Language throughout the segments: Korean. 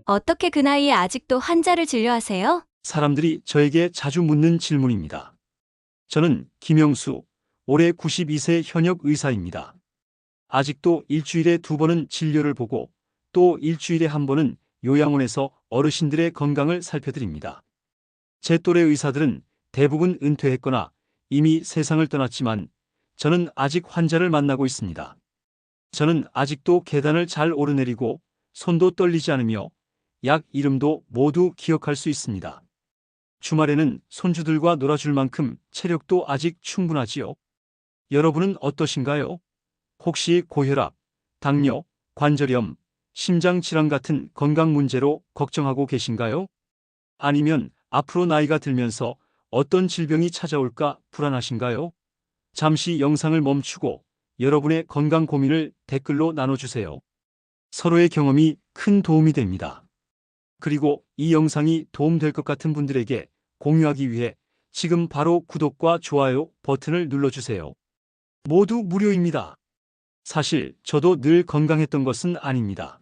어떻게 그 나이에 아직도 환자를 진료하세요? 사람들이 저에게 자주 묻는 질문입니다. 저는 김영수, 올해 92세 현역 의사입니다. 아직도 일주일에 2번은 진료를 보고 또 일주일에 1번은 요양원에서 어르신들의 건강을 살펴드립니다. 제 또래 의사들은 대부분 은퇴했거나 이미 세상을 떠났지만 저는 아직 환자를 만나고 있습니다. 저는 아직도 계단을 잘 오르내리고 손도 떨리지 않으며 약 이름도 모두 기억할 수 있습니다. 주말에는 손주들과 놀아줄 만큼 체력도 아직 충분하지요. 여러분은 어떠신가요? 혹시 고혈압, 당뇨, 관절염, 심장질환 같은 건강 문제로 걱정하고 계신가요? 아니면 앞으로 나이가 들면서 어떤 질병이 찾아올까 불안하신가요? 잠시 영상을 멈추고 여러분의 건강 고민을 댓글로 나눠주세요. 서로의 경험이 큰 도움이 됩니다. 그리고 이 영상이 도움될 것 같은 분들에게 공유하기 위해 지금 바로 구독과 좋아요 버튼을 눌러주세요. 모두 무료입니다. 사실 저도 늘 건강했던 것은 아닙니다.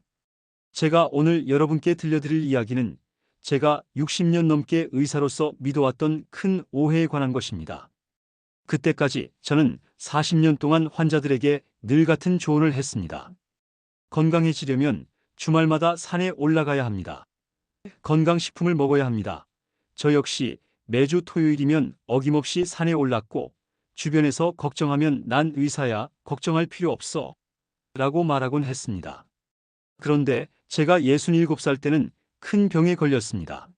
제가 오늘 여러분께 들려드릴 이야기는 제가 60년 넘게 의사로서 믿어왔던 큰 오해에 관한 것입니다. 그때까지 저는 40년 동안 환자들에게 늘 같은 조언을 했습니다. 건강해지려면 주말마다 산에 올라가야 합니다. 건강식품을 먹어야 합니다. 저 역시 매주 토요일이면 어김없이 산에 올랐고 주변에서 걱정하면 난 의사야, 걱정할 필요 없어 라고 말하곤 했습니다. 그런데 제가 67살 때는 큰 병에 걸렸습니다.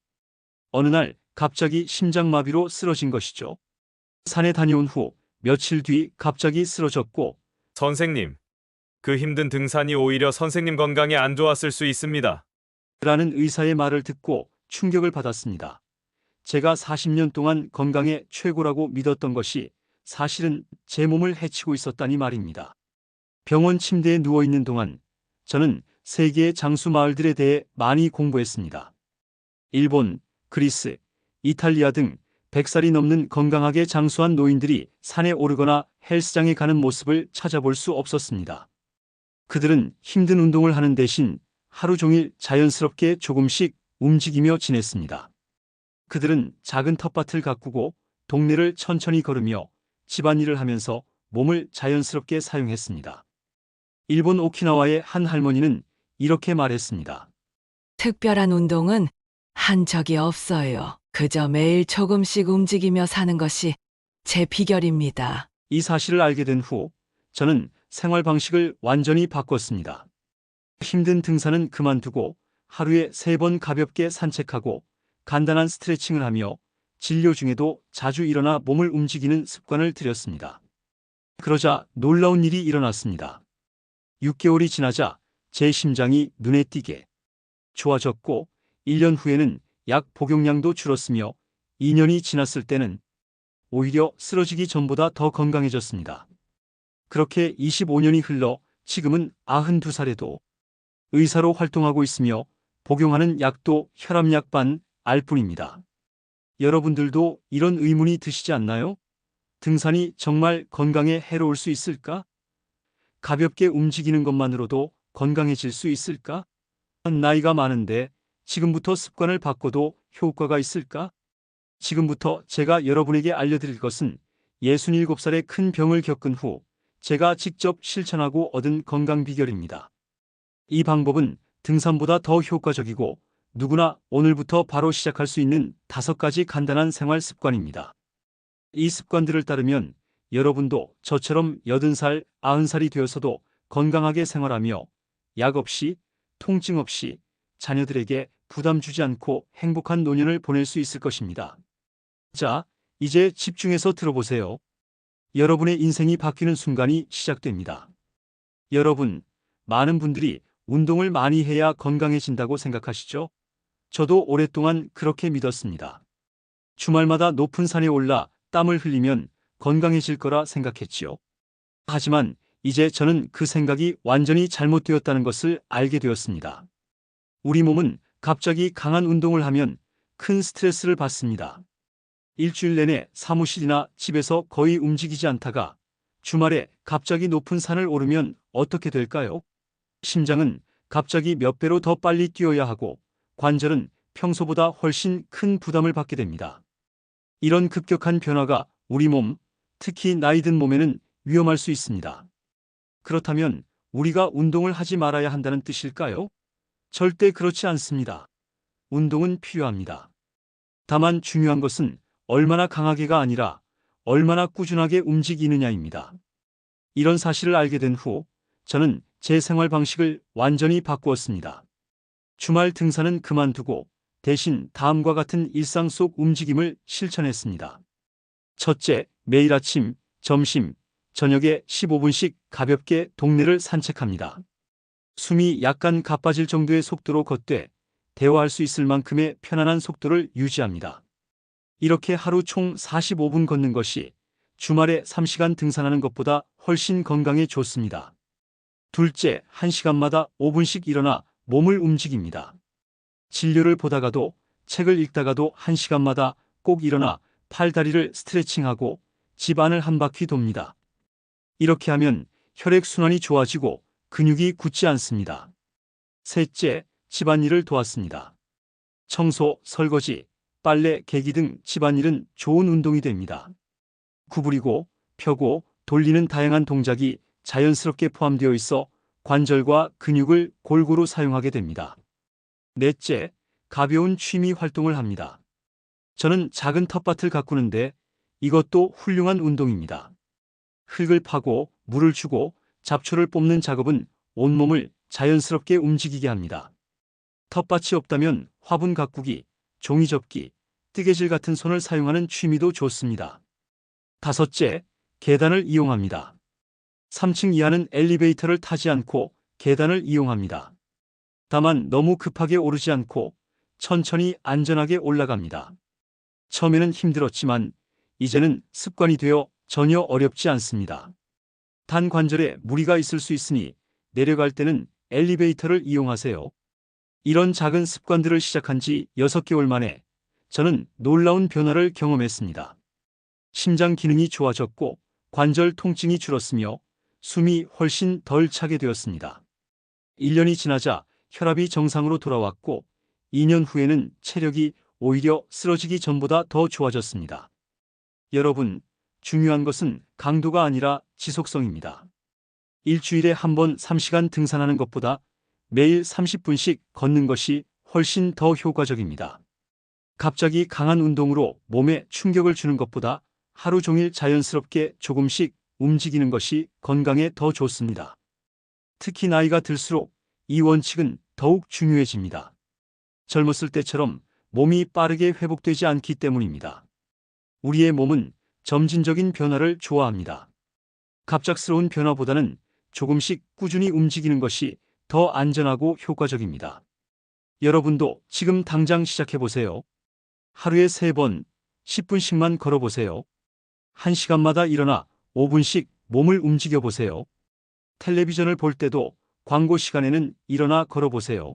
어느 날 갑자기 심장마비로 쓰러진 것이죠. 산에 다녀온 후 며칠 뒤 갑자기 쓰러졌고 선생님, 그 힘든 등산이 오히려 선생님 건강에 안 좋았을 수 있습니다. 라는 의사의 말을 듣고 충격을 받았습니다. 제가 40년 동안 건강에 최고라고 믿었던 것이 사실은 제 몸을 해치고 있었다니 말입니다. 병원 침대에 누워있는 동안 저는 세계의 장수 마을들에 대해 많이 공부했습니다. 일본, 그리스, 이탈리아 등 100살이 넘는 건강하게 장수한 노인들이 산에 오르거나 헬스장에 가는 모습을 찾아볼 수 없었습니다. 그들은 힘든 운동을 하는 대신 하루 종일 자연스럽게 조금씩 움직이며 지냈습니다. 그들은 작은 텃밭을 가꾸고 동네를 천천히 걸으며 집안일을 하면서 몸을 자연스럽게 사용했습니다. 일본 오키나와의 한 할머니는 이렇게 말했습니다. 특별한 운동은 한 적이 없어요. 그저 매일 조금씩 움직이며 사는 것이 제 비결입니다. 이 사실을 알게 된 후 저는 생활 방식을 완전히 바꿨습니다. 힘든 등산은 그만두고 하루에 3번 가볍게 산책하고 간단한 스트레칭을 하며 진료 중에도 자주 일어나 몸을 움직이는 습관을 들였습니다. 그러자 놀라운 일이 일어났습니다. 6개월이 지나자 제 심장이 눈에 띄게 좋아졌고 1년 후에는 약 복용량도 줄었으며 2년이 지났을 때는 오히려 쓰러지기 전보다 더 건강해졌습니다. 그렇게 25년이 흘러 지금은 92살에도 의사로 활동하고 있으며 복용하는 약도 혈압약 반 알뿐입니다. 여러분들도 이런 의문이 드시지 않나요? 등산이 정말 건강에 해로울 수 있을까? 가볍게 움직이는 것만으로도 건강해질 수 있을까? 나이가 많은데 지금부터 습관을 바꿔도 효과가 있을까? 지금부터 제가 여러분에게 알려드릴 것은 67살의 큰 병을 겪은 후 제가 직접 실천하고 얻은 건강 비결입니다. 이 방법은 등산보다 더 효과적이고 누구나 오늘부터 바로 시작할 수 있는 5가지 간단한 생활 습관입니다. 이 습관들을 따르면 여러분도 저처럼 80살, 90살이 되어서도 건강하게 생활하며 약 없이, 통증 없이 자녀들에게 부담 주지 않고 행복한 노년을 보낼 수 있을 것입니다. 자, 이제 집중해서 들어보세요. 여러분의 인생이 바뀌는 순간이 시작됩니다. 여러분, 많은 분들이 운동을 많이 해야 건강해진다고 생각하시죠? 저도 오랫동안 그렇게 믿었습니다. 주말마다 높은 산에 올라 땀을 흘리면 건강해질 거라 생각했지요. 하지만 이제 저는 그 생각이 완전히 잘못되었다는 것을 알게 되었습니다. 우리 몸은 갑자기 강한 운동을 하면 큰 스트레스를 받습니다. 일주일 내내 사무실이나 집에서 거의 움직이지 않다가 주말에 갑자기 높은 산을 오르면 어떻게 될까요? 심장은 갑자기 몇 배로 더 빨리 뛰어야 하고 관절은 평소보다 훨씬 큰 부담을 받게 됩니다. 이런 급격한 변화가 우리 몸, 특히 나이 든 몸에는 위험할 수 있습니다. 그렇다면 우리가 운동을 하지 말아야 한다는 뜻일까요? 절대 그렇지 않습니다. 운동은 필요합니다. 다만 중요한 것은 얼마나 강하게가 아니라 얼마나 꾸준하게 움직이느냐입니다. 이런 사실을 알게 된 후 저는 제 생활 방식을 완전히 바꾸었습니다. 주말 등산은 그만두고 대신 다음과 같은 일상 속 움직임을 실천했습니다. 첫째, 매일 아침, 점심, 저녁에 15분씩 가볍게 동네를 산책합니다. 숨이 약간 가빠질 정도의 속도로 걷되 대화할 수 있을 만큼의 편안한 속도를 유지합니다. 이렇게 하루 총 45분 걷는 것이 주말에 3시간 등산하는 것보다 훨씬 건강에 좋습니다. 둘째, 1시간마다 5분씩 일어나 몸을 움직입니다. 진료를 보다가도 책을 읽다가도 1시간마다 꼭 일어나 팔다리를 스트레칭하고 집 안을 한 바퀴 돕니다. 이렇게 하면 혈액순환이 좋아지고 근육이 굳지 않습니다. 셋째, 집안일을 도왔습니다. 청소, 설거지, 빨래, 개기 등 집안일은 좋은 운동이 됩니다. 구부리고, 펴고, 돌리는 다양한 동작이 자연스럽게 포함되어 있어 관절과 근육을 골고루 사용하게 됩니다. 넷째, 가벼운 취미 활동을 합니다. 저는 작은 텃밭을 가꾸는데 이것도 훌륭한 운동입니다. 흙을 파고 물을 주고 잡초를 뽑는 작업은 온몸을 자연스럽게 움직이게 합니다. 텃밭이 없다면 화분 가꾸기, 종이 접기, 뜨개질 같은 손을 사용하는 취미도 좋습니다. 다섯째, 계단을 이용합니다. 3층 이하는 엘리베이터를 타지 않고 계단을 이용합니다. 다만 너무 급하게 오르지 않고 천천히 안전하게 올라갑니다. 처음에는 힘들었지만 이제는 습관이 되어 전혀 어렵지 않습니다. 단 관절에 무리가 있을 수 있으니 내려갈 때는 엘리베이터를 이용하세요. 이런 작은 습관들을 시작한 지 6개월 만에 저는 놀라운 변화를 경험했습니다. 심장 기능이 좋아졌고 관절 통증이 줄었으며 숨이 훨씬 덜 차게 되었습니다. 1년이 지나자 혈압이 정상으로 돌아왔고 2년 후에는 체력이 오히려 쓰러지기 전보다 더 좋아졌습니다. 여러분, 중요한 것은 강도가 아니라 지속성입니다. 일주일에 한 번 3시간 등산하는 것보다 매일 30분씩 걷는 것이 훨씬 더 효과적입니다. 갑자기 강한 운동으로 몸에 충격을 주는 것보다 하루 종일 자연스럽게 조금씩 움직이는 것이 건강에 더 좋습니다. 특히 나이가 들수록 이 원칙은 더욱 중요해집니다. 젊었을 때처럼 몸이 빠르게 회복되지 않기 때문입니다. 우리의 몸은 점진적인 변화를 좋아합니다. 갑작스러운 변화보다는 조금씩 꾸준히 움직이는 것이 더 안전하고 효과적입니다. 여러분도 지금 당장 시작해보세요. 하루에 3번, 10분씩만 걸어보세요. 1시간마다 일어나 5분씩 몸을 움직여보세요. 텔레비전을 볼 때도 광고 시간에는 일어나 걸어보세요.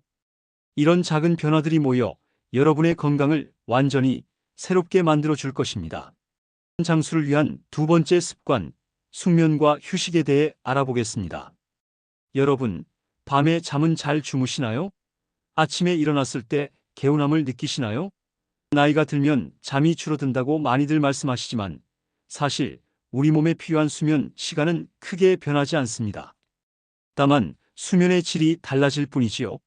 이런 작은 변화들이 모여 여러분의 건강을 완전히 새롭게 만들어 줄 것입니다. 장수를 위한 두 번째 습관, 숙면과 휴식에 대해 알아보겠습니다. 여러분, 밤에 잠은 잘 주무시나요? 아침에 일어났을 때 개운함을 느끼시나요? 나이가 들면 잠이 줄어든다고 많이들 말씀하시지만 사실 우리 몸에 필요한 수면 시간은 크게 변하지 않습니다. 다만 수면의 질이 달라질 뿐이지요.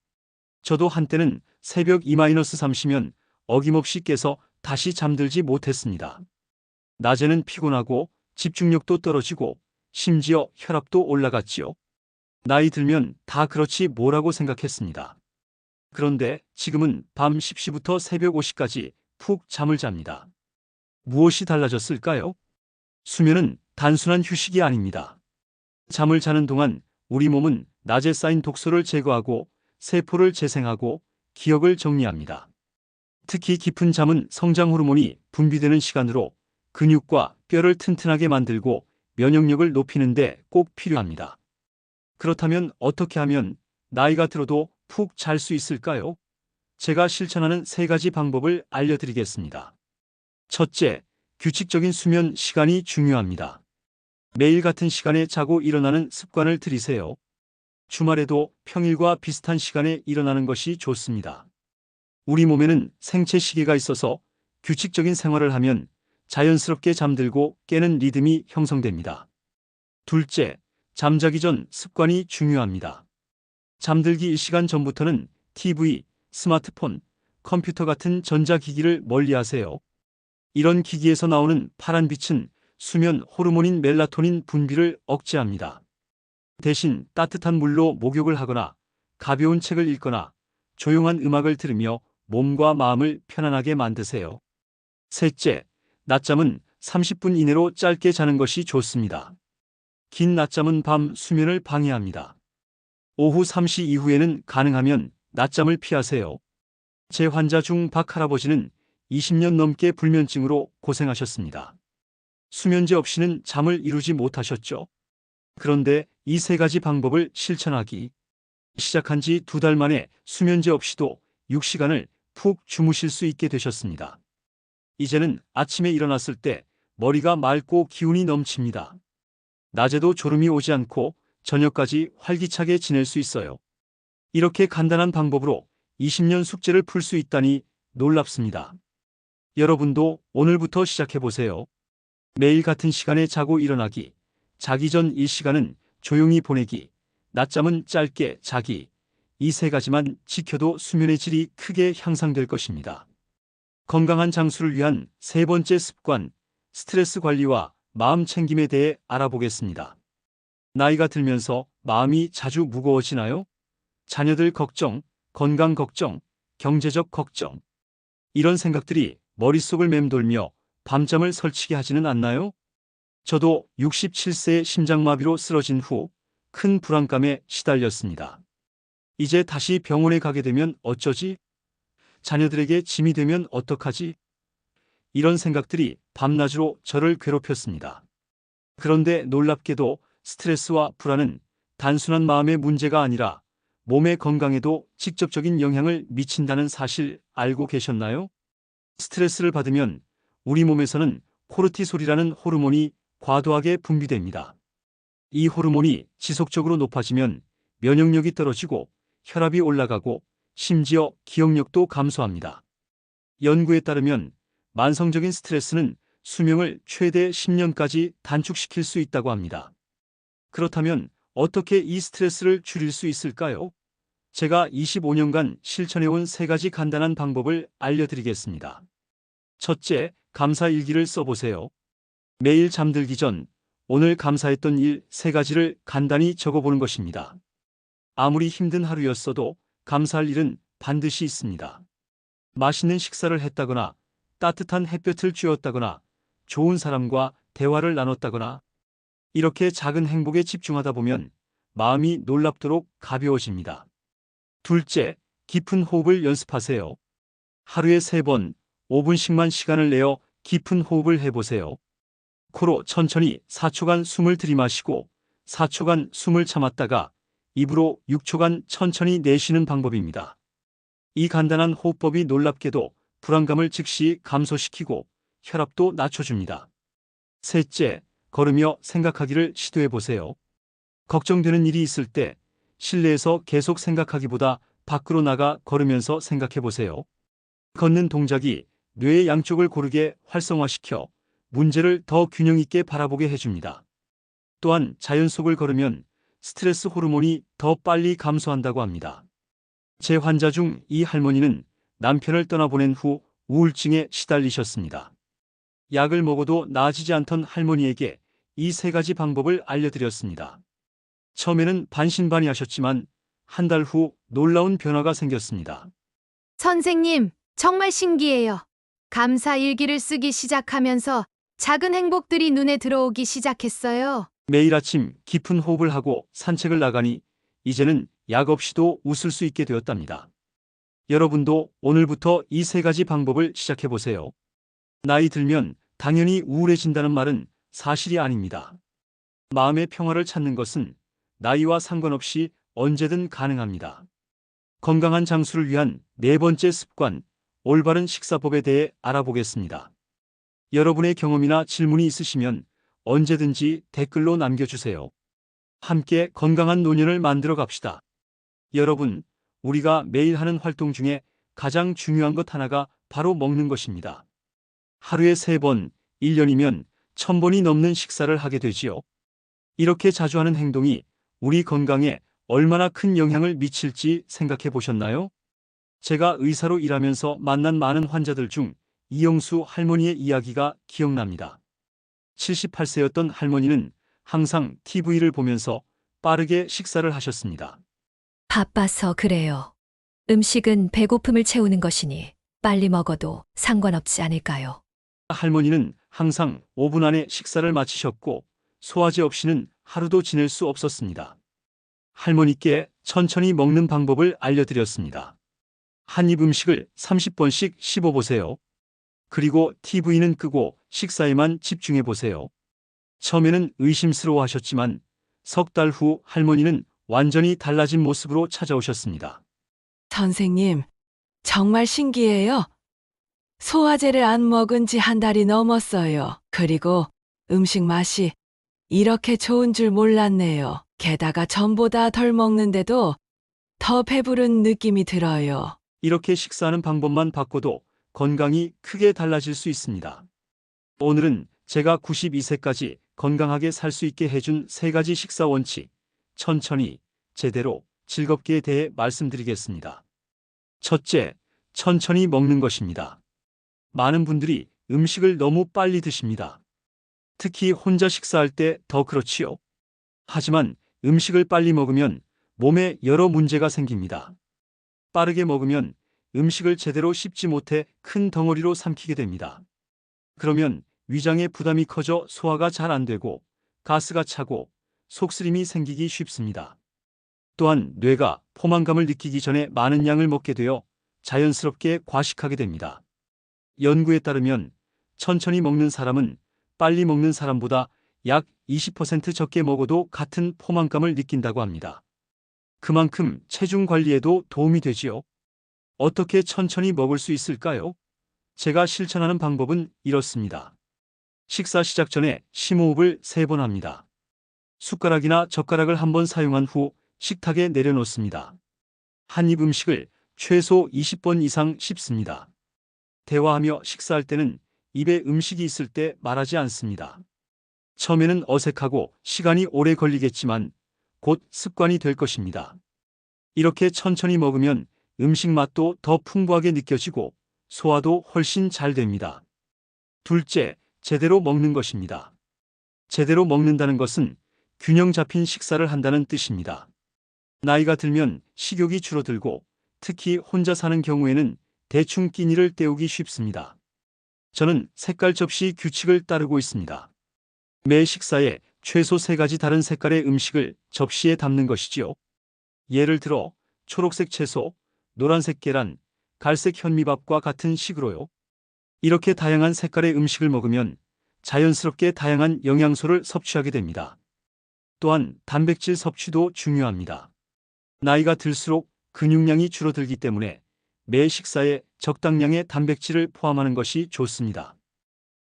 저도 한때는 새벽 2-3시면 어김없이 깨서 다시 잠들지 못했습니다. 낮에는 피곤하고 집중력도 떨어지고 심지어 혈압도 올라갔지요. 나이 들면 다 그렇지 뭐라고 생각했습니다. 그런데 지금은 밤 10시부터 새벽 5시까지 푹 잠을 잡니다. 무엇이 달라졌을까요? 수면은 단순한 휴식이 아닙니다. 잠을 자는 동안 우리 몸은 낮에 쌓인 독소를 제거하고 세포를 재생하고 기억을 정리합니다. 특히 깊은 잠은 성장 호르몬이 분비되는 시간으로 근육과 뼈를 튼튼하게 만들고 면역력을 높이는 데 꼭 필요합니다. 그렇다면 어떻게 하면 나이가 들어도 푹 잘 수 있을까요? 제가 실천하는 3가지 방법을 알려드리겠습니다. 첫째, 규칙적인 수면 시간이 중요합니다. 매일 같은 시간에 자고 일어나는 습관을 들이세요. 주말에도 평일과 비슷한 시간에 일어나는 것이 좋습니다. 우리 몸에는 생체 시계가 있어서 규칙적인 생활을 하면 자연스럽게 잠들고 깨는 리듬이 형성됩니다. 둘째, 잠자기 전 습관이 중요합니다. 잠들기 1시간 전부터는 TV, 스마트폰, 컴퓨터 같은 전자기기를 멀리하세요. 이런 기기에서 나오는 파란 빛은 수면 호르몬인 멜라토닌 분비를 억제합니다. 대신 따뜻한 물로 목욕을 하거나 가벼운 책을 읽거나 조용한 음악을 들으며 몸과 마음을 편안하게 만드세요. 셋째, 낮잠은 30분 이내로 짧게 자는 것이 좋습니다. 긴 낮잠은 밤 수면을 방해합니다. 오후 3시 이후에는 가능하면 낮잠을 피하세요. 제 환자 중 박 할아버지는 20년 넘게 불면증으로 고생하셨습니다. 수면제 없이는 잠을 이루지 못하셨죠. 그런데 이 세 가지 방법을 실천하기 시작한 지 2달 만에 수면제 없이도 6시간을 푹 주무실 수 있게 되셨습니다. 이제는 아침에 일어났을 때 머리가 맑고 기운이 넘칩니다. 낮에도 졸음이 오지 않고 저녁까지 활기차게 지낼 수 있어요. 이렇게 간단한 방법으로 20년 숙제를 풀 수 있다니 놀랍습니다. 여러분도 오늘부터 시작해보세요. 매일 같은 시간에 자고 일어나기, 자기 전 1시간은 조용히 보내기, 낮잠은 짧게 자기, 이 세 가지만 지켜도 수면의 질이 크게 향상될 것입니다. 건강한 장수를 위한 세 번째 습관, 스트레스 관리와 마음 챙김에 대해 알아보겠습니다. 나이가 들면서 마음이 자주 무거워지나요? 자녀들 걱정, 건강 걱정, 경제적 걱정. 이런 생각들이 머릿속을 맴돌며 밤잠을 설치게 하지는 않나요? 저도 67세의 심장마비로 쓰러진 후 큰 불안감에 시달렸습니다. 이제 다시 병원에 가게 되면 어쩌지? 자녀들에게 짐이 되면 어떡하지? 이런 생각들이 밤낮으로 저를 괴롭혔습니다. 그런데 놀랍게도 스트레스와 불안은 단순한 마음의 문제가 아니라 몸의 건강에도 직접적인 영향을 미친다는 사실 알고 계셨나요? 스트레스를 받으면 우리 몸에서는 코르티솔이라는 호르몬이 과도하게 분비됩니다. 이 호르몬이 지속적으로 높아지면 면역력이 떨어지고 혈압이 올라가고 심지어 기억력도 감소합니다. 연구에 따르면 만성적인 스트레스는 수명을 최대 10년까지 단축시킬 수 있다고 합니다. 그렇다면 어떻게 이 스트레스를 줄일 수 있을까요? 제가 25년간 실천해온 세 가지 간단한 방법을 알려드리겠습니다. 첫째, 감사 일기를 써보세요. 매일 잠들기 전 오늘 감사했던 일 세 가지를 간단히 적어보는 것입니다. 아무리 힘든 하루였어도 감사할 일은 반드시 있습니다. 맛있는 식사를 했다거나, 따뜻한 햇볕을 쬐었다거나, 좋은 사람과 대화를 나눴다거나, 이렇게 작은 행복에 집중하다 보면 마음이 놀랍도록 가벼워집니다. 둘째, 깊은 호흡을 연습하세요. 하루에 3번, 5분씩만 시간을 내어 깊은 호흡을 해보세요. 코로 천천히 4초간 숨을 들이마시고 4초간 숨을 참았다가 입으로 6초간 천천히 내쉬는 방법입니다. 이 간단한 호흡법이 놀랍게도 불안감을 즉시 감소시키고 혈압도 낮춰줍니다. 셋째, 걸으며 생각하기를 시도해보세요. 걱정되는 일이 있을 때 실내에서 계속 생각하기보다 밖으로 나가 걸으면서 생각해보세요. 걷는 동작이 뇌의 양쪽을 고르게 활성화시켜 문제를 더 균형 있게 바라보게 해줍니다. 또한 자연 속을 걸으면 스트레스 호르몬이 더 빨리 감소한다고 합니다. 제 환자 중 이 할머니는 남편을 떠나보낸 후 우울증에 시달리셨습니다. 약을 먹어도 나아지지 않던 할머니에게 이 세 가지 방법을 알려드렸습니다. 처음에는 반신반의하셨지만 한 달 후 놀라운 변화가 생겼습니다. 선생님, 정말 신기해요. 감사 일기를 쓰기 시작하면서 작은 행복들이 눈에 들어오기 시작했어요. 매일 아침 깊은 호흡을 하고 산책을 나가니 이제는 약 없이도 웃을 수 있게 되었답니다. 여러분도 오늘부터 이 세 가지 방법을 시작해보세요. 나이 들면 당연히 우울해진다는 말은 사실이 아닙니다. 마음의 평화를 찾는 것은 나이와 상관없이 언제든 가능합니다. 건강한 장수를 위한 네 번째 습관, 올바른 식사법에 대해 알아보겠습니다. 여러분의 경험이나 질문이 있으시면 언제든지 댓글로 남겨주세요. 함께 건강한 노년을 만들어 갑시다. 여러분, 우리가 매일 하는 활동 중에 가장 중요한 것 하나가 바로 먹는 것입니다. 하루에 3번, 1년이면 1000번이 넘는 식사를 하게 되지요. 이렇게 자주 하는 행동이 우리 건강에 얼마나 큰 영향을 미칠지 생각해 보셨나요? 제가 의사로 일하면서 만난 많은 환자들 중 이영수 할머니의 이야기가 기억납니다. 78세였던 할머니는 항상 TV를 보면서 빠르게 식사를 하셨습니다. 바빠서 그래요. 음식은 배고픔을 채우는 것이니 빨리 먹어도 상관없지 않을까요? 할머니는 항상 5분 안에 식사를 마치셨고 소화제 없이는 하루도 지낼 수 없었습니다. 할머니께 천천히 먹는 방법을 알려드렸습니다. 한 입 음식을 30번씩 씹어보세요. 그리고 TV는 끄고 식사에만 집중해 보세요. 처음에는 의심스러워 하셨지만 석 달 후 할머니는 완전히 달라진 모습으로 찾아오셨습니다. 선생님, 정말 신기해요. 소화제를 안 먹은 지 한 달이 넘었어요. 그리고 음식 맛이 이렇게 좋은 줄 몰랐네요. 게다가 전보다 덜 먹는데도 더 배부른 느낌이 들어요. 이렇게 식사하는 방법만 바꿔도 건강이 크게 달라질 수 있습니다. 오늘은 제가 92세까지 건강하게 살 수 있게 해준 3가지 식사 원칙, 천천히, 제대로, 즐겁게에 대해 말씀드리겠습니다. 첫째, 천천히 먹는 것입니다. 많은 분들이 음식을 너무 빨리 드십니다. 특히 혼자 식사할 때 더 그렇지요. 하지만 음식을 빨리 먹으면 몸에 여러 문제가 생깁니다. 빠르게 먹으면 음식을 제대로 씹지 못해 큰 덩어리로 삼키게 됩니다. 그러면 위장에 부담이 커져 소화가 잘 안 되고 가스가 차고 속쓰림이 생기기 쉽습니다. 또한 뇌가 포만감을 느끼기 전에 많은 양을 먹게 되어 자연스럽게 과식하게 됩니다. 연구에 따르면 천천히 먹는 사람은 빨리 먹는 사람보다 약 20% 적게 먹어도 같은 포만감을 느낀다고 합니다. 그만큼 체중 관리에도 도움이 되지요. 어떻게 천천히 먹을 수 있을까요? 제가 실천하는 방법은 이렇습니다. 식사 시작 전에 심호흡을 3번 합니다. 숟가락이나 젓가락을 한번 사용한 후 식탁에 내려놓습니다. 한 입 음식을 최소 20번 이상 씹습니다. 대화하며 식사할 때는 입에 음식이 있을 때 말하지 않습니다. 처음에는 어색하고 시간이 오래 걸리겠지만 곧 습관이 될 것입니다. 이렇게 천천히 먹으면 음식 맛도 더 풍부하게 느껴지고 소화도 훨씬 잘 됩니다. 둘째, 제대로 먹는 것입니다. 제대로 먹는다는 것은 균형 잡힌 식사를 한다는 뜻입니다. 나이가 들면 식욕이 줄어들고 특히 혼자 사는 경우에는 대충 끼니를 때우기 쉽습니다. 저는 색깔 접시 규칙을 따르고 있습니다. 매 식사에 최소 3가지 다른 색깔의 음식을 접시에 담는 것이지요. 예를 들어 초록색 채소, 노란색 계란, 갈색 현미밥과 같은 식으로요. 이렇게 다양한 색깔의 음식을 먹으면 자연스럽게 다양한 영양소를 섭취하게 됩니다. 또한 단백질 섭취도 중요합니다. 나이가 들수록 근육량이 줄어들기 때문에 매 식사에 적당량의 단백질을 포함하는 것이 좋습니다.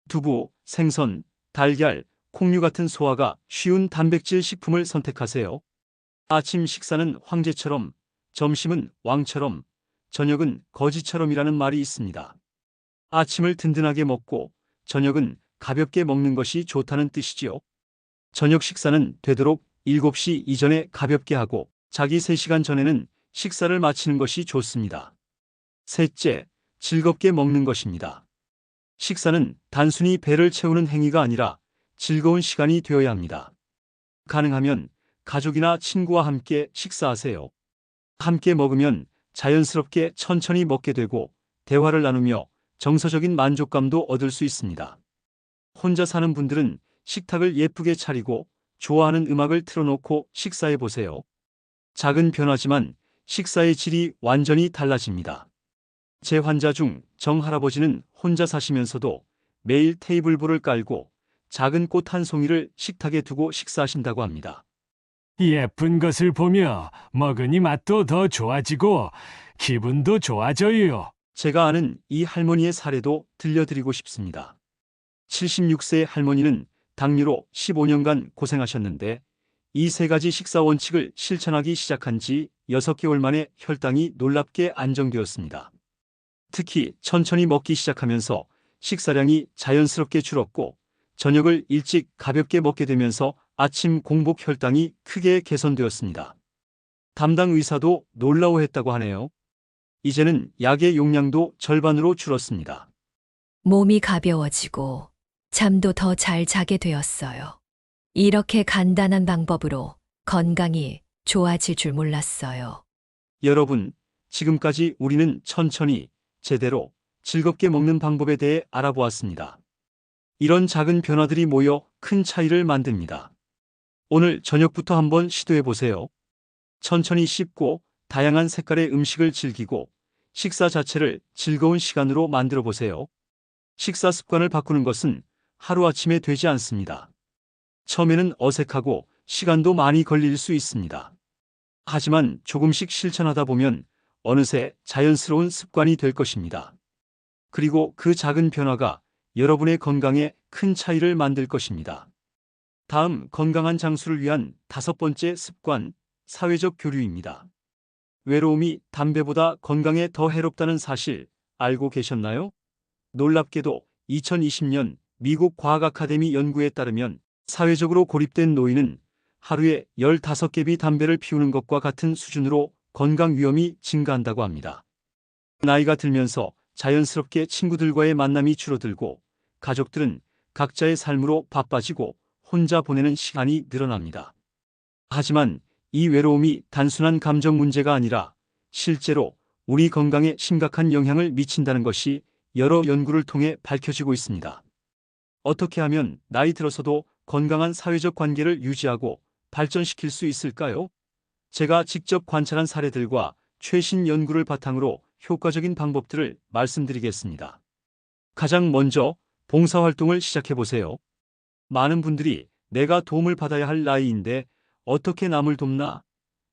두부, 생선, 달걀, 콩류 같은 소화가 쉬운 단백질 식품을 선택하세요. 아침 식사는 황제처럼, 점심은 왕처럼, 저녁은 거지처럼이라는 말이 있습니다. 아침을 든든하게 먹고 저녁은 가볍게 먹는 것이 좋다는 뜻이지요. 저녁 식사는 되도록 7시 이전에 가볍게 하고 자기 3시간 전에는 식사를 마치는 것이 좋습니다. 셋째, 즐겁게 먹는 것입니다. 식사는 단순히 배를 채우는 행위가 아니라 즐거운 시간이 되어야 합니다. 가능하면 가족이나 친구와 함께 식사하세요. 함께 먹으면 자연스럽게 천천히 먹게 되고 대화를 나누며 정서적인 만족감도 얻을 수 있습니다. 혼자 사는 분들은 식탁을 예쁘게 차리고 좋아하는 음악을 틀어놓고 식사해 보세요. 작은 변화지만 식사의 질이 완전히 달라집니다. 제 환자 중 정할아버지는 혼자 사시면서도 매일 테이블볼을 깔고 작은 꽃 한 송이를 식탁에 두고 식사하신다고 합니다. 예쁜 것을 보며 먹으니 맛도 더 좋아지고 기분도 좋아져요. 제가 아는 이 할머니의 사례도 들려드리고 싶습니다. 76세의 할머니는 당뇨로 15년간 고생하셨는데 이 3가지 식사 원칙을 실천하기 시작한 지 6개월 만에 혈당이 놀랍게 안정되었습니다. 특히 천천히 먹기 시작하면서 식사량이 자연스럽게 줄었고 저녁을 일찍 가볍게 먹게 되면서 아침 공복 혈당이 크게 개선되었습니다. 담당 의사도 놀라워했다고 하네요. 이제는 약의 용량도 절반으로 줄었습니다. 몸이 가벼워지고 잠도 더 잘 자게 되었어요. 이렇게 간단한 방법으로 건강이 좋아질 줄 몰랐어요. 여러분, 지금까지 우리는 천천히, 제대로, 즐겁게 먹는 방법에 대해 알아보았습니다. 이런 작은 변화들이 모여 큰 차이를 만듭니다. 오늘 저녁부터 한번 시도해 보세요. 천천히 씹고 다양한 색깔의 음식을 즐기고 식사 자체를 즐거운 시간으로 만들어 보세요. 식사 습관을 바꾸는 것은 하루아침에 되지 않습니다. 처음에는 어색하고 시간도 많이 걸릴 수 있습니다. 하지만 조금씩 실천하다 보면 어느새 자연스러운 습관이 될 것입니다. 그리고 그 작은 변화가 여러분의 건강에 큰 차이를 만들 것입니다. 다음 건강한 장수를 위한 5번째 습관, 사회적 교류입니다. 외로움이 담배보다 건강에 더 해롭다는 사실 알고 계셨나요? 놀랍게도 2020년 미국 과학 아카데미 연구에 따르면 사회적으로 고립된 노인은 하루에 15갭이 담배를 피우는 것과 같은 수준으로 건강 위험이 증가한다고 합니다. 나이가 들면서 자연스럽게 친구들과의 만남이 줄어들고 가족들은 각자의 삶으로 바빠지고 혼자 보내는 시간이 늘어납니다. 하지만 이 외로움이 단순한 감정 문제가 아니라 실제로 우리 건강에 심각한 영향을 미친다는 것이 여러 연구를 통해 밝혀지고 있습니다. 어떻게 하면 나이 들어서도 건강한 사회적 관계를 유지하고 발전시킬 수 있을까요? 제가 직접 관찰한 사례들과 최신 연구를 바탕으로 효과적인 방법들을 말씀드리겠습니다. 가장 먼저 봉사활동을 시작해보세요. 많은 분들이 내가 도움을 받아야 할 나이인데 어떻게 남을 돕나?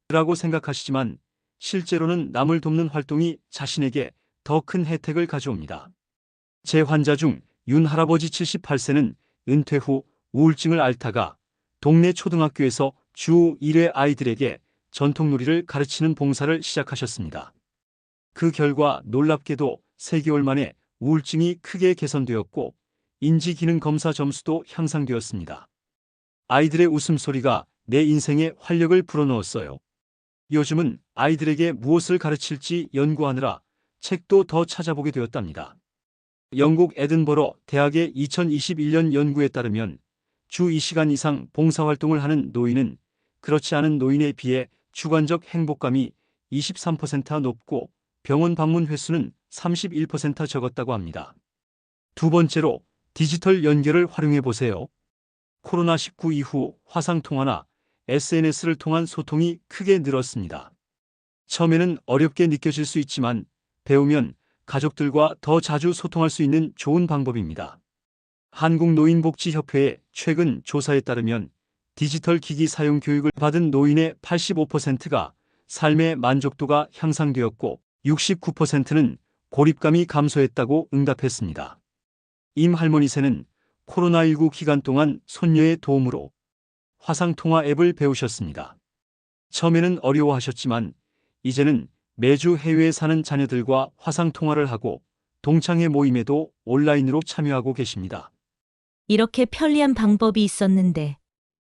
라고 생각하시지만 실제로는 남을 돕는 활동이 자신에게 더 큰 혜택을 가져옵니다. 제 환자 중 윤 할아버지 78세는 은퇴 후 우울증을 앓다가 동네 초등학교에서 주 1회 아이들에게 전통놀이를 가르치는 봉사를 시작하셨습니다. 그 결과 놀랍게도 3개월 만에 우울증이 크게 개선되었고 인지기능 검사 점수도 향상되었습니다. 아이들의 웃음소리가 내 인생에 활력을 불어넣었어요. 요즘은 아이들에게 무엇을 가르칠지 연구하느라 책도 더 찾아보게 되었답니다. 영국 에든버러 대학의 2021년 연구에 따르면 주 2시간 이상 봉사활동을 하는 노인은 그렇지 않은 노인에 비해 주관적 행복감이 23% 높고 병원 방문 횟수는 31% 적었다고 합니다. 두 번째로 디지털 연결을 활용해 보세요. 코로나19 이후 화상통화나 SNS를 통한 소통이 크게 늘었습니다. 처음에는 어렵게 느껴질 수 있지만 배우면 가족들과 더 자주 소통할 수 있는 좋은 방법입니다. 한국노인복지협회의 최근 조사에 따르면 디지털 기기 사용 교육을 받은 노인의 85%가 삶의 만족도가 향상되었고 69%는 고립감이 감소했다고 응답했습니다. 임 할머니세는 코로나19 기간 동안 손녀의 도움으로 화상통화 앱을 배우셨습니다. 처음에는 어려워하셨지만 이제는 매주 해외에 사는 자녀들과 화상통화를 하고 동창회 모임에도 온라인으로 참여하고 계십니다. 이렇게 편리한 방법이 있었는데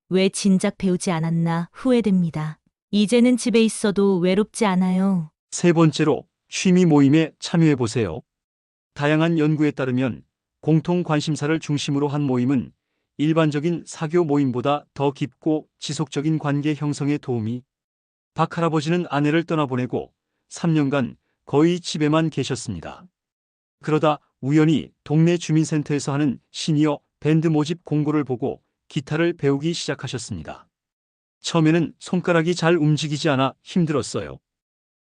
왜 진작 배우지 않았나 후회됩니다. 이제는 집에 있어도 외롭지 않아요. 세 번째로 취미 모임에 참여해 보세요. 다양한 연구에 따르면 공통 관심사를 중심으로 한 모임은 일반적인 사교 모임보다 더 깊고 지속적인 관계 형성에 도움이. 박 할아버지는 아내를 떠나보내고 3년간 거의 집에만 계셨습니다. 그러다 우연히 동네 주민센터에서 하는 시니어 밴드 모집 공고를 보고 기타를 배우기 시작하셨습니다. 처음에는 손가락이 잘 움직이지 않아 힘들었어요.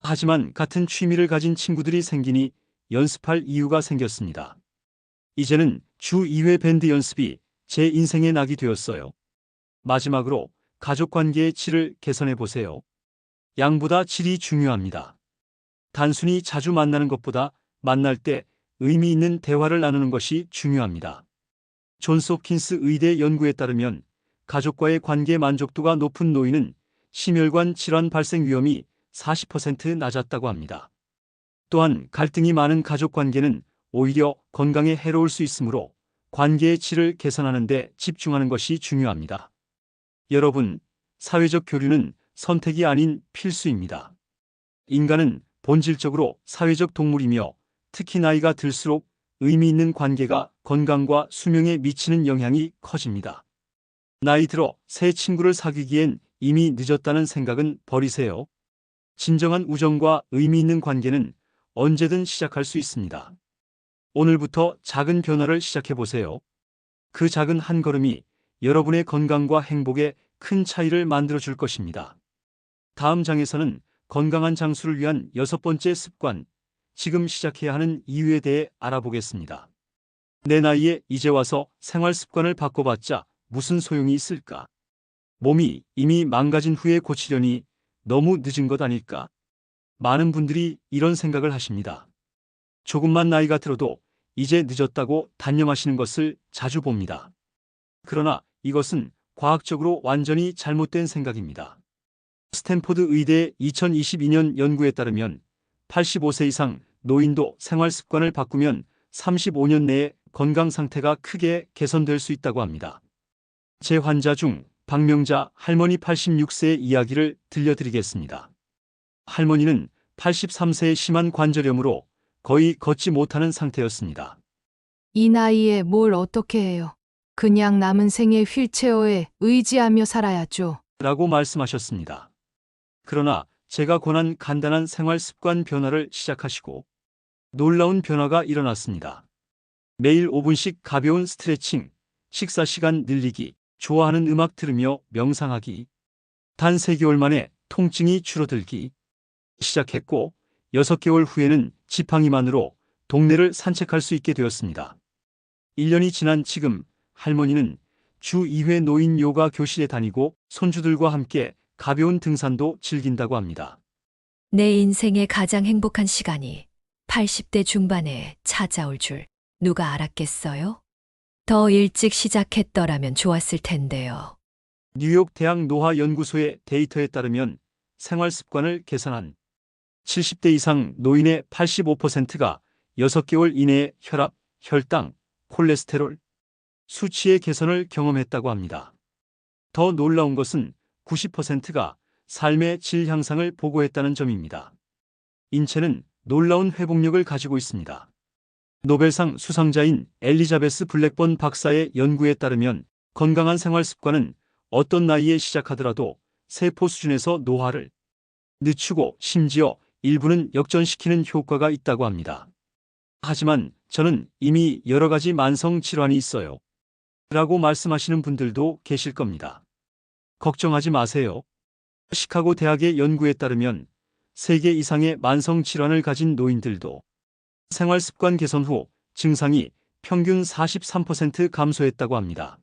하지만 같은 취미를 가진 친구들이 생기니 연습할 이유가 생겼습니다. 이제는 주 2회 밴드 연습이 제 인생의 낙이 되었어요. 마지막으로 가족관계의 질을 개선해 보세요. 양보다 질이 중요합니다. 단순히 자주 만나는 것보다 만날 때 의미 있는 대화를 나누는 것이 중요합니다. 존스 홉킨스 의대 연구에 따르면 가족과의 관계 만족도가 높은 노인은 심혈관 질환 발생 위험이 40% 낮았다고 합니다. 또한 갈등이 많은 가족 관계는 오히려 건강에 해로울 수 있으므로 관계의 질을 개선하는 데 집중하는 것이 중요합니다. 여러분, 사회적 교류는 선택이 아닌 필수입니다. 인간은 본질적으로 사회적 동물이며 특히 나이가 들수록 의미 있는 관계가 건강과 수명에 미치는 영향이 커집니다. 나이 들어 새 친구를 사귀기엔 이미 늦었다는 생각은 버리세요. 진정한 우정과 의미 있는 관계는 언제든 시작할 수 있습니다. 오늘부터 작은 변화를 시작해 보세요. 그 작은 한 걸음이 여러분의 건강과 행복에 큰 차이를 만들어 줄 것입니다. 다음 장에서는 건강한 장수를 위한 6번째 습관, 지금 시작해야 하는 이유에 대해 알아보겠습니다. 내 나이에 이제 와서 생활 습관을 바꿔봤자 무슨 소용이 있을까? 몸이 이미 망가진 후에 고치려니 너무 늦은 것 아닐까? 많은 분들이 이런 생각을 하십니다. 조금만 나이가 들어도 이제 늦었다고 단념하시는 것을 자주 봅니다. 그러나 이것은 과학적으로 완전히 잘못된 생각입니다. 스탠포드 의대의 2022년 연구에 따르면 85세 이상 노인도 생활 습관을 바꾸면 35년 내에 건강 상태가 크게 개선될 수 있다고 합니다. 제 환자 중 박명자 할머니 86세의 이야기를 들려드리겠습니다. 할머니는 83세의 심한 관절염으로 거의 걷지 못하는 상태였습니다. 이 나이에 뭘 어떻게 해요? 그냥 남은 생에 휠체어에 의지하며 살아야죠. 라고 말씀하셨습니다. 그러나 제가 권한 간단한 생활 습관 변화를 시작하시고 놀라운 변화가 일어났습니다. 매일 5분씩 가벼운 스트레칭, 식사 시간 늘리기, 좋아하는 음악 들으며 명상하기. 단 3개월 만에 통증이 줄어들기 시작했고 6개월 후에는 지팡이만으로 동네를 산책할 수 있게 되었습니다. 1년이 지난 지금 할머니는 주 2회 노인 요가 교실에 다니고 손주들과 함께 가벼운 등산도 즐긴다고 합니다. 내 인생의 가장 행복한 시간이 80대 중반에 찾아올 줄 누가 알았겠어요? 더 일찍 시작했더라면 좋았을 텐데요. 뉴욕 대학 노화 연구소의 데이터에 따르면 생활 습관을 개선한 70대 이상 노인의 85%가 6개월 이내에 혈압, 혈당, 콜레스테롤 수치의 개선을 경험했다고 합니다. 더 놀라운 것은 90%가 삶의 질 향상을 보고했다는 점입니다. 인체는 놀라운 회복력을 가지고 있습니다. 노벨상 수상자인 엘리자베스 블랙번 박사의 연구에 따르면 건강한 생활 습관은 어떤 나이에 시작하더라도 세포 수준에서 노화를 늦추고 심지어 일부는 역전시키는 효과가 있다고 합니다. 하지만 저는 이미 여러 가지 만성 질환이 있어요. 라고 말씀하시는 분들도 계실 겁니다. 걱정하지 마세요. 시카고 대학의 연구에 따르면 3개 이상의 만성 질환을 가진 노인들도 생활 습관 개선 후 증상이 평균 43% 감소했다고 합니다.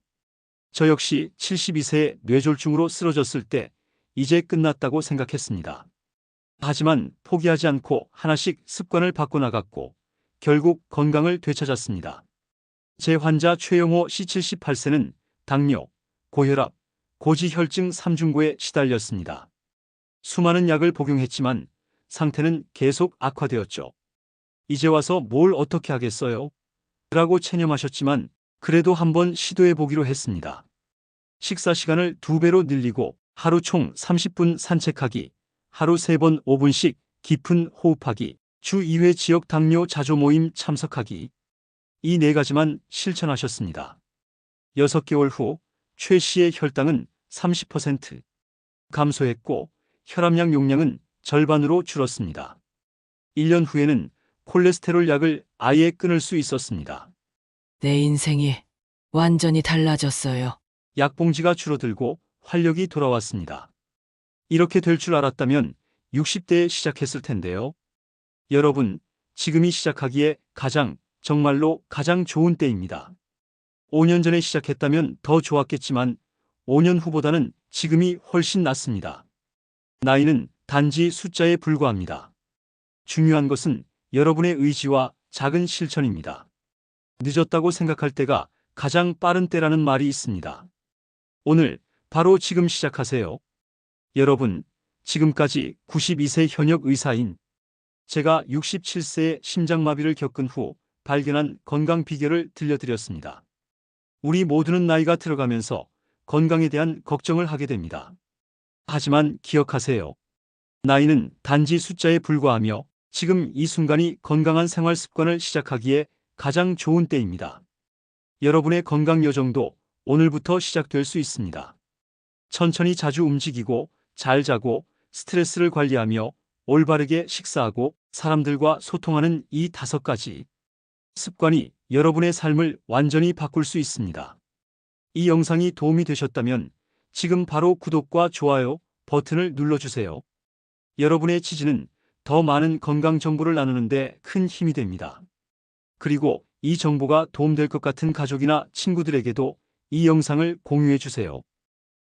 저 역시 72세에 뇌졸중으로 쓰러졌을 때 이제 끝났다고 생각했습니다. 하지만 포기하지 않고 하나씩 습관을 바꿔나갔고 결국 건강을 되찾았습니다. 제 환자 최영호 씨 78세는 당뇨, 고혈압, 고지혈증 3중고에 시달렸습니다. 수많은 약을 복용했지만 상태는 계속 악화되었죠. 이제 와서 뭘 어떻게 하겠어요? 라고 체념하셨지만 그래도 한번 시도해 보기로 했습니다. 식사 시간을 2배로 늘리고 하루 총 30분 산책하기, 하루 3번 5분씩 깊은 호흡하기, 주 2회 지역 당뇨 자조 모임 참석하기. 이 4가지만 실천하셨습니다. 6개월 후 최 씨의 혈당은 30% 감소했고 혈압약 용량은 절반으로 줄었습니다. 1년 후에는 콜레스테롤 약을 아예 끊을 수 있었습니다. 내 인생이 완전히 달라졌어요. 약봉지가 줄어들고 활력이 돌아왔습니다. 이렇게 될 줄 알았다면 60대에 시작했을 텐데요. 여러분, 지금이 시작하기에 정말로 가장 좋은 때입니다. 5년 전에 시작했다면 더 좋았겠지만 5년 후보다는 지금이 훨씬 낫습니다. 나이는 단지 숫자에 불과합니다. 중요한 것은 여러분의 의지와 작은 실천입니다. 늦었다고 생각할 때가 가장 빠른 때라는 말이 있습니다. 오늘 바로 지금 시작하세요. 여러분, 지금까지 92세 현역 의사인 제가 67세의 심장마비를 겪은 후 발견한 건강 비결을 들려드렸습니다. 우리 모두는 나이가 들어가면서 건강에 대한 걱정을 하게 됩니다. 하지만 기억하세요. 나이는 단지 숫자에 불과하며 지금 이 순간이 건강한 생활 습관을 시작하기에 가장 좋은 때입니다. 여러분의 건강 여정도 오늘부터 시작될 수 있습니다. 천천히 자주 움직이고 잘 자고 스트레스를 관리하며 올바르게 식사하고 사람들과 소통하는 이 5가지 습관이 여러분의 삶을 완전히 바꿀 수 있습니다. 이 영상이 도움이 되셨다면 지금 바로 구독과 좋아요 버튼을 눌러주세요. 여러분의 지지는 더 많은 건강 정보를 나누는데 큰 힘이 됩니다. 그리고 이 정보가 도움될 것 같은 가족이나 친구들에게도 이 영상을 공유해 주세요.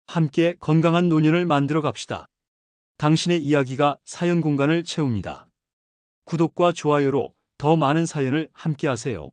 함께 건강한 노년을 만들어 갑시다. 당신의 이야기가 사연 공간을 채웁니다. 구독과 좋아요로 더 많은 사연을 함께 하세요.